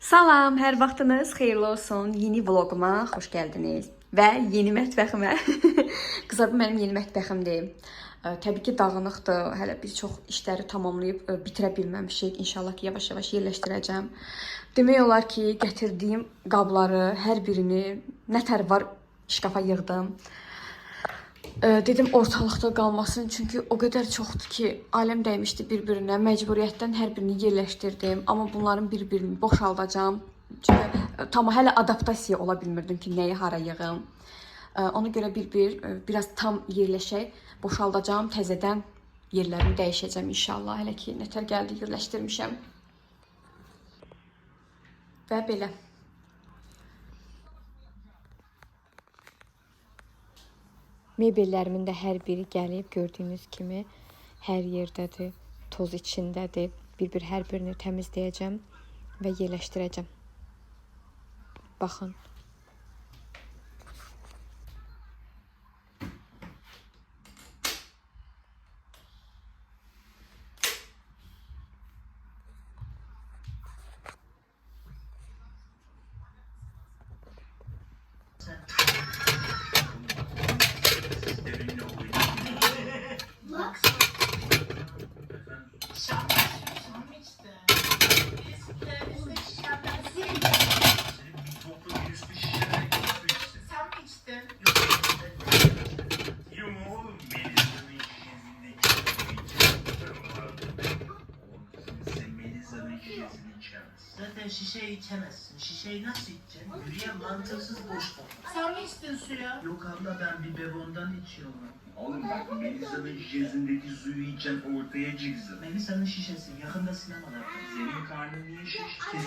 Salam, hər vaxtınız xeyirli olsun. Yeni vloquma xoş gəldiniz və yeni mətbəximə. Qızlar, bu mənim yeni mətbəximdir. Təbii ki, dağınıqdır. Hələ bir çox işləri tamamlayıb bitirə bilməmişik. İnşallah ki, yavaş-yavaş yerləşdirəcəm. Demək olar ki, gətirdiyim qabları, hər birini nətər var şkafa yığdım. Dedim ortalıqda qalmasın, çünki o qədər çoxdur ki, aləm dəymişdi bir-birinə. Məcburiyyətdən hər birini yerləşdirdim, amma bunların bir-birini boşaldacağım. Çünki tam hələ adaptasiya ola bilmirdim ki, nəyi hara yığım. Ona görə biraz tam yerləşək, boşaldacağım, təzədən yerlərini dəyişəcəm inşallah. Hələ ki, nətər gəldi yerləşdirmişəm. Və belə. Mebellərimin də hər biri gəlib, gördüyünüz kimi hər yerdədir, toz içindədir. Bir-bir hər birini təmizləyəcəm və yerləşdirəcəm. Baxın. Zaten şişeyi içemezsin. Şişeyi nasıl içeceksin? Yürüyen mantıksız boş kafa. Sen mi içtin suya? Yok abla, ben bir bebondan içiyorum. Oğlum bak, Melisa'nın şişesindeki suyu içen ortaya çıksın. Melisa'nın şişesi yakında sinemalarda. Senin karnın niye şişti?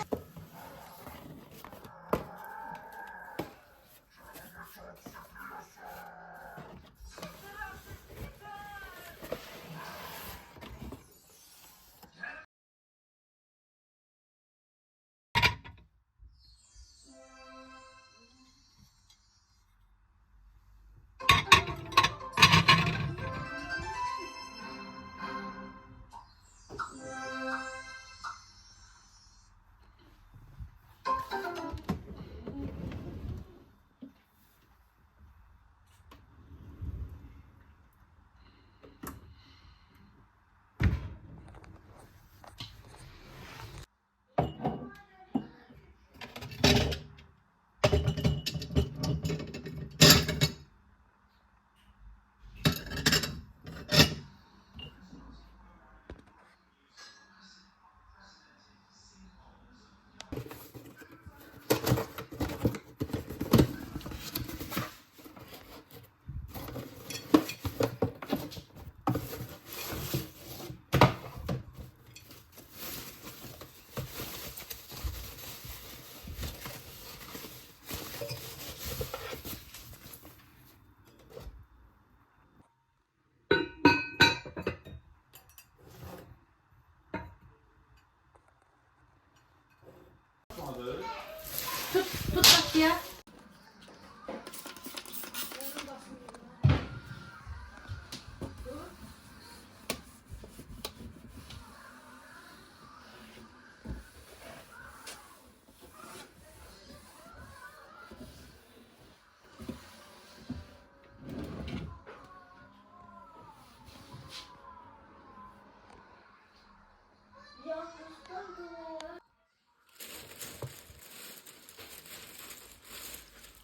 Tut bak ya.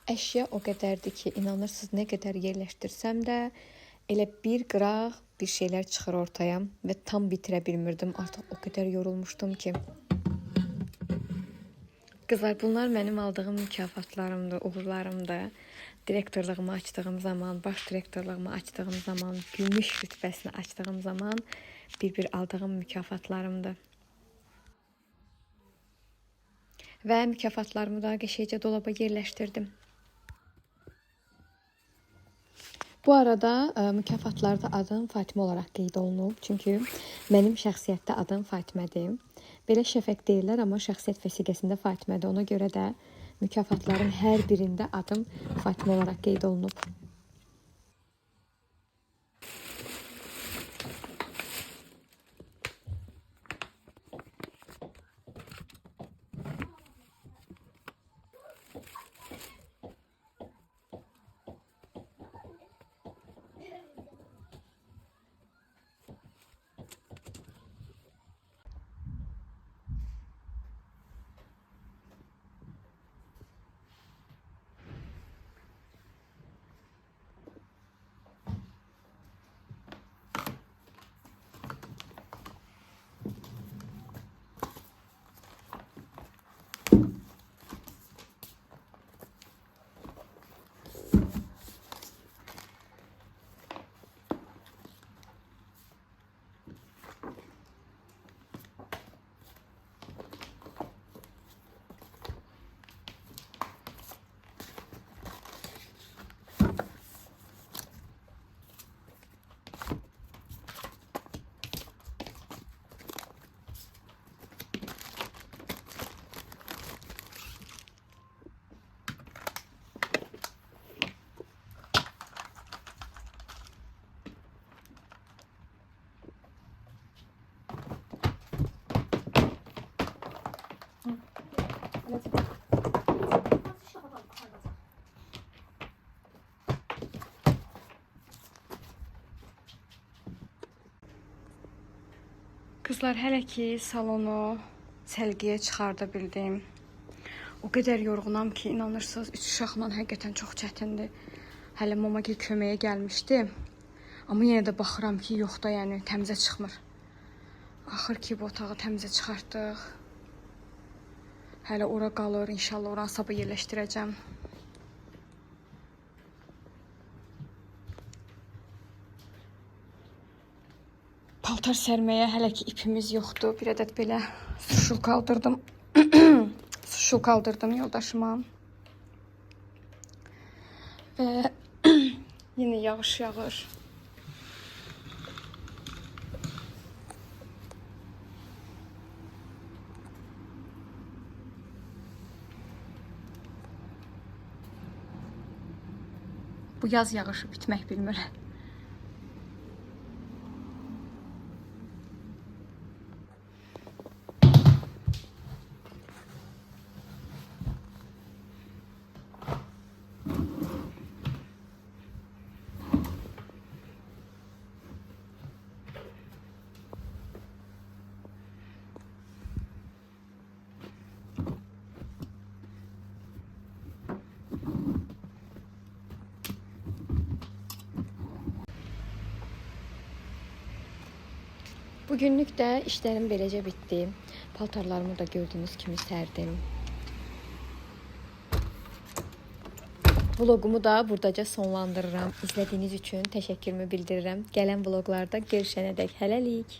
Əşya o qədərdir ki, inanırsınız, nə qədər yerləşdirsəm də elə bir qıraq bir şeylər çıxır ortaya və tam bitirə bilmirdim. Artıq o qədər yorulmuşdum ki. Qızlar, bunlar mənim aldığım mükafatlarımdır, uğurlarımdır. Direktorluğumu açdığım zaman, baş direktorluğumu açdığım zaman, gümüş rütbəsini açdığım zaman bir aldığım mükafatlarımdır. Və mükafatlarımı da qəşəngcə dolaba yerləşdirdim. Bu arada mükafatlarda adım Fatimə olaraq qeyd olunub. Çünki mənim şəxsiyyətdə adım Fatimədir. Belə şəfəq deyirlər, amma şəxsiyyət vəsiqəsində Fatimədir. Ona görə də mükafatların hər birində adım Fatimə olaraq qeyd olunub. Kızlar, hələ ki salonu səlqəyə çıxarda bildim. O qədər yorğunam ki, inanırsınız, 3 uşaqla həqiqətən çox çətindir. Hələ Mamagil köməyə gəlmişdi. Amma yenə də baxıram ki, yox da, yəni təmizə çıxmır. Axır ki, bu otağı təmizə çıxartdıq. Hələ ora qalır, inşallah oranı sabah yerləşdirəcəm. Paltar sərməyə hələ ki ipimiz yoxdur. Bir ədəd belə suşul qaldırdım. Suşul qaldırdım yoldaşıma. Və yenə yağış yağır. Bu yaz yağışı bitmək bilmir. Bugünlük də işlərim beləcə bitdi. Paltarlarımı da gördüyünüz kimi sərdim. Vlogumu da buradaca sonlandırıram. İzlədiyiniz üçün təşəkkürümü bildirirəm. Gələn vloqlarda görüşənədək hələlik.